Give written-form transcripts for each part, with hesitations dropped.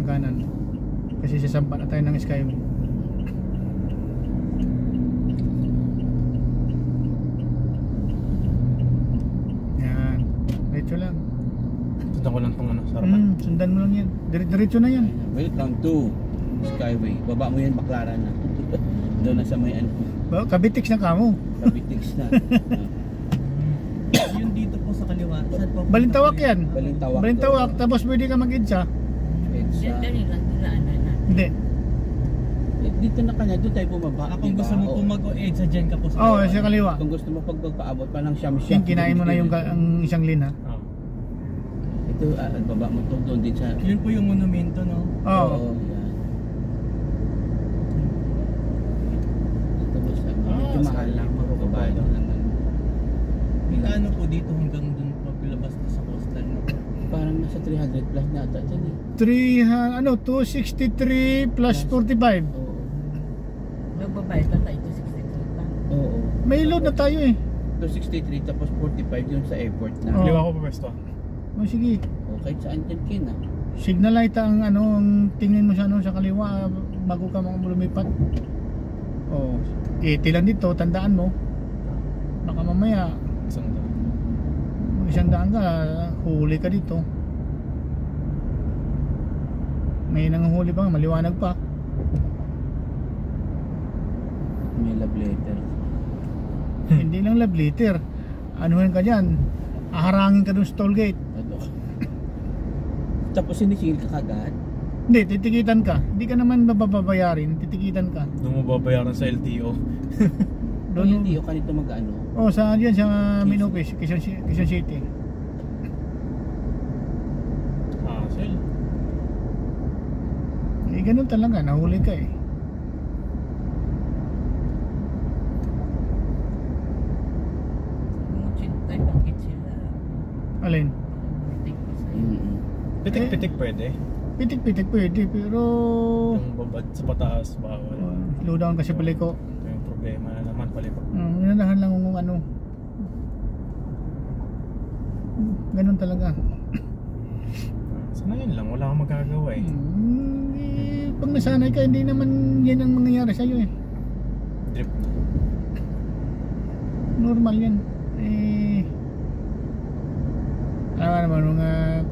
ng kanan. Kasi sasampa na tayo ng Skyway. Yan, diretso lang. Sundan ko lang itong ano, sarapan. Sundan mo lang yan. Diretso na yan. Welcome to Skyway. Baba mo yan, Baclaran na. Doon na sa may ano. Kabitiks na kamo. Kabitiks na. Yung dito po sa kaliwa. Saan po? Balintawak yan. Balintawak. Balintawak, tapos pwede ka mag-EDSA. EDSA. Hindi. Dito na kanya, doon tayo bumaba. Kung gusto mo po mag-o-EDSA dyan ka po sa Oo, sa kaliwa. Kung gusto mo pagpaabot pa ng siyam-siyam. Yung kinain mo na yung ang isang lin ha. Oh. Ito, baba mo to doon din sa... Yun po yung monumento, no? Oo. Yan. Ito ba sa... Medyo mahal lang, magkakabayan lang. Magkano po dito hanggang dun paglalabas na sa coastal, no? Parang nasa 300 plus na ata dyan eh. 263 plus 45. Oo. Nagbabayad na tayo 263 pa. Oo. May load na tayo eh. 263 tapos 45 yun sa airport na. Oo. Liwa ko pa pwesto. O sige. O kahit saan dyan kin ah. Signal light ang ano, ang tingin mo sa ano sa kaliwa bago ka lumipat. Oh, 80 lang dito, tandaan mo. Baka mamaya Isang daan. isang daan ka, huli ka dito. May nanguhuli pa, maliwanag pa. May love letter. Hindi lang love letter. Anuhin ka dyan, aharangin ka dun sa toll gate. Ano? Tapos sinisingil ka kagad? Hindi, titikitan ka. Hindi ka naman bababayarin, titikitan ka. Doon mo babayaran sa LTO. Doon hindi o kanito mag-ano? Oh, sa diyan sa main office, Quezon City. Hassle. Eh, ganun talaga, nahuli ka eh. Muchintay, bakit sila? Alin? Pitik pa sa'yo. Mm-hmm. Pitik-pitik pwede. Pitik-pitik pwede, pero Yung babad sa pataas, bawal. slow down kasi paliko. Ito yung problema na naman, palikot. Inanahan lang kung ano. Ganun talaga. Sana yun lang, wala kang magagawa eh. Pag nasanay ka, hindi naman yan ang mangyayari sa'yo eh. Drip na. Normal yan. Alam naman,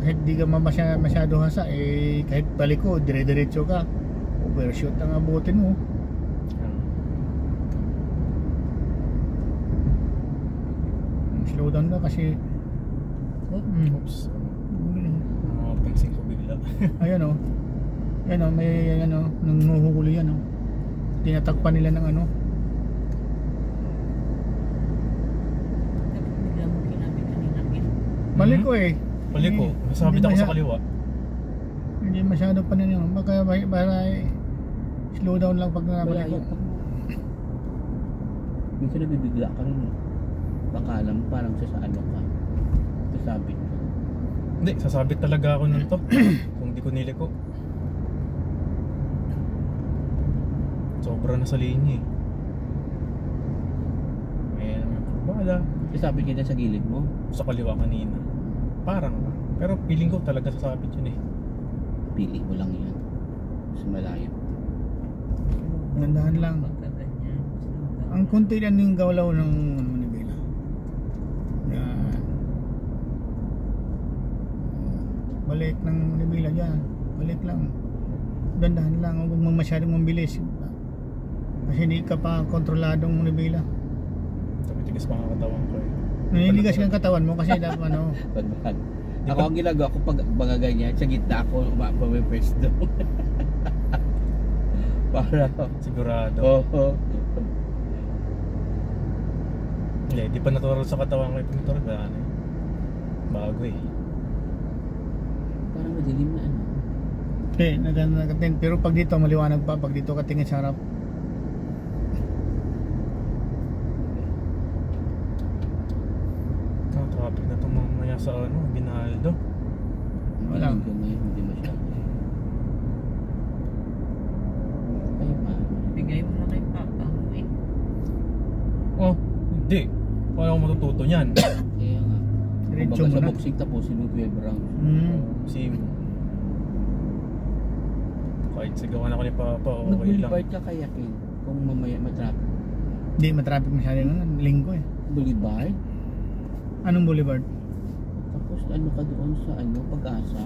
kahit di ka masyado hasa, kahit paliko, dire-diretso ka. Overshoot ang abutin mo. Slow down ka kasi Oops. Nakapansin ko bigla. ayan o. Ayan o, may ano, nanguhuli yan o. Tinatakpan nila ng ano. Dapat bigla mo kinabi kanina. Paliko eh. Paliko, nasabit ako sa kaliwa. Hindi masyado pa nila. Baka para slow down lang pag napaliko. Minsan nabibigla ka rin eh. Baka alam mo parang sa ano ka. Sasabit ka. Hindi, sasabit talaga ako nun to. Kung di ko niliko. Sobra na sa linya eh. May bala. Sasabit ka dyan sa gilid mo. Sa kaliwa kanina. Parang ba? Pero feeling ko talaga sasabit yun eh. Pili mo lang yan. Mas malayo. Nandahan lang. Pagkaganyan. Ang kunti lang yung gawlaw ng Manibela. Yan. Balik ng Manibela dyan. Balik lang. Dandahan lang. Huwag mong masyadong mabilis. Kasi hindi ka pa kontroladong Manibela. Tumitigas pa ang katawan ko eh. Naniligas ka ang katawan mo kasi dapat ano. Pagbahan. Ako ang ginagawa ko pag ganyan, sa gitna ako umapapwesto. Para Sigurado. oo. Hindi, di pa natural sa katawan ko ito. Natural ba ano eh. Bago eh. Parang madilim na ano. Okay, nagkatin. Pero pag dito maliwanag pa. Pag dito ka tingin sa harap. Traffic na itong mamaya sa ano, Binaldo. Wala. Hindi masyado. Ay, Bigay mo na kay Papa. Oh, hindi. Paano ako matututo niyan? Kaya nga. Diretso Kumbaga mo sa na. boxing tapusin mo 12 rounds. Si Kahit sigawan ako ni Papa, okay lang. Mag-boulevard ka kaya, King? Kung mamaya matraffic. Hindi matraffic masyado ngayon, linggo eh. Boulevard? Anong boulevard? Tapos ano ka doon sa ano, Pag-asa?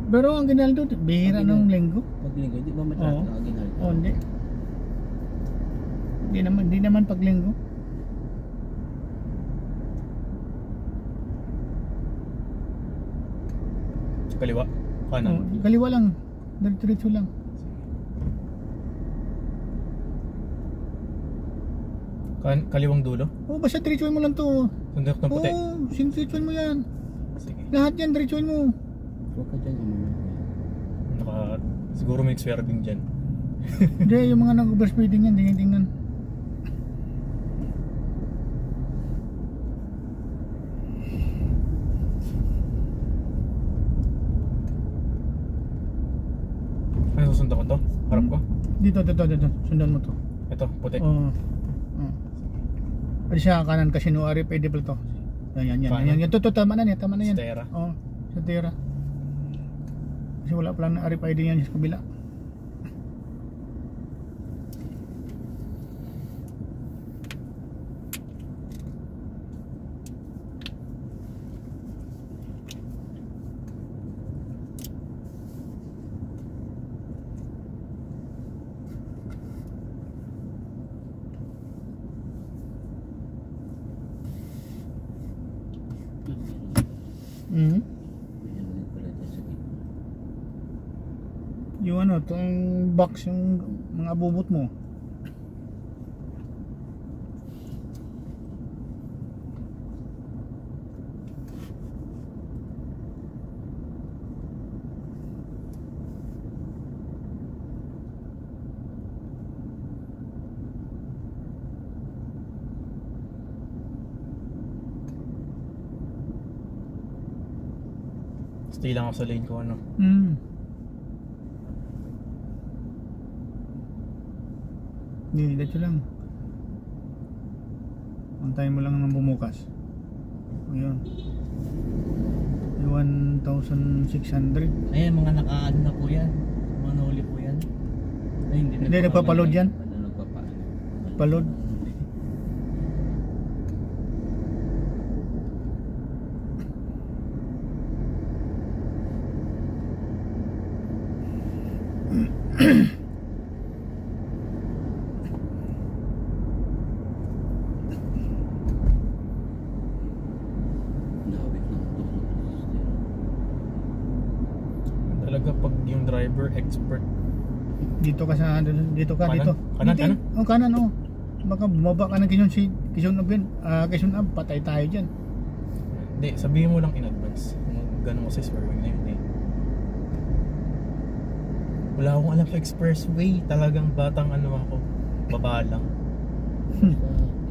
Pero ang Aguinaldo, bihira Aguinaldo. ng linggo. Paglinggo, di ba matraffic Oo. ang Aguinaldo? Oh, hindi. Hindi naman pag linggo. Sa kaliwa, kanan. Oh, kaliwa lang. Diretso lang. Kaliwang dulo. Oh, basta diretsuin mo lang to. Sundok ng puti. Oh, diretsuin mo yan. Sige. Lahat yan, diretsuin mo. Huwag ka dyan, ano. Siguro may swerving dyan. Hindi, yung mga nag-overspeeding yan, tingnan. Ano susundan ko to? Harap ko? Dito. Sundan mo to. Ito, puti. Oo. Pwede siya kanan kasi no RFID pala to. Yan. Kanan? Yan. Ito, tama na yan. Stera. Oo, sa tira. Kasi wala pala na RFID yan sa kabila. Mhm. Meron din pala dyan sa gitna. Yung ano, itong box, yung mga abubot mo. Stay lang ako sa lane ko, ano. Hindi, dito lang. Antayin mo lang ng bumukas. Ayun. 1,600. Ayan, mga nakaano na po yan. Mga nahuli po yan. Ay, hindi Hindi, nagpapaload yan. Ano nagpapaano? Palod. Nawit ng tulog. Talaga pag yung driver expert. Dito ka sa dito ka Kanan? dito. Kanan, Dito, kanan? Oh, kanan oh. Baka bumaba ka ng Quezon Ave, Quezon Ave, patay tayo diyan. Hindi, sabihin mo lang in advance. Kung gano'n ko sa swerving na yun eh. Wala akong alam sa expressway. Talagang batang ano ako. Baba lang. Basta